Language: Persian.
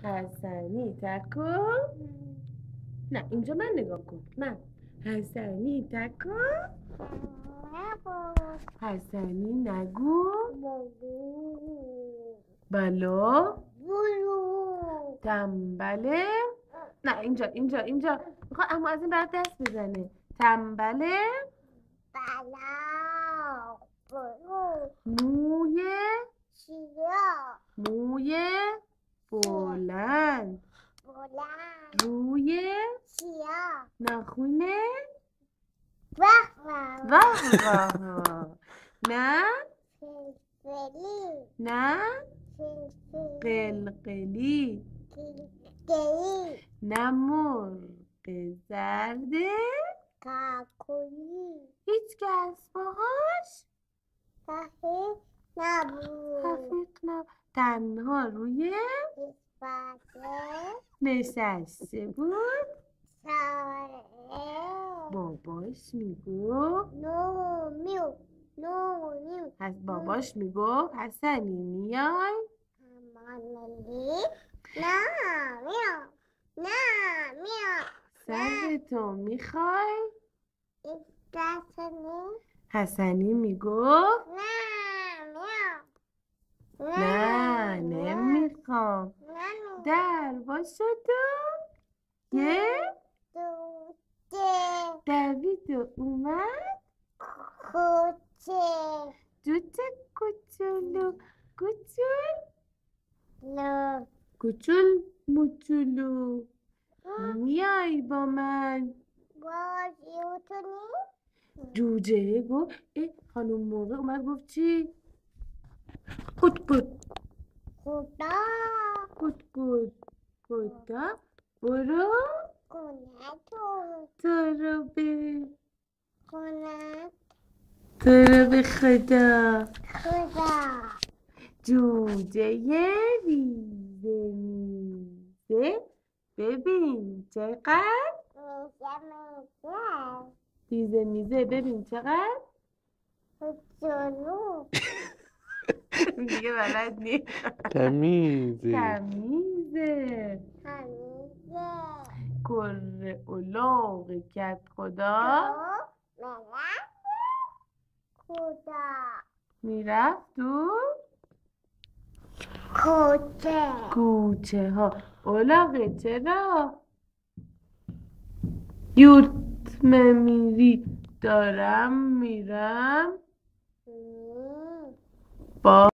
حسنی تکو. نه اینجا من نگاه کن. من حسنی تکو. حسنی نگو. بلو. تنبله. نه اینجا میخواد اما از این برات دست بزنه. تنبله. موی بلند. روی ناخونه. نه قلقلی. نه مرغ زرده. هیچ کس باهاش رفیق نبود. تنها روی نشسته بود. باباش میگفت باباش میگفت حسنی میای. سرتو میخوای. حسنی میگفت نه نمیخوام. در باشدو یه دوید و اومد. دوتا کوچول موچولو میای با من. جوجه گفت خانم موقع اومد گفت چی؟ قد خدا برو تو رو به خدا. جوجه ریزه ببین چقدر ریزه ببین چقدر دیگه بلد نیست. تمیزه. کره الاغ کت خدا میرفت تو کوچه ها. الاغه چرا یورتمه میری؟ دارم میرم با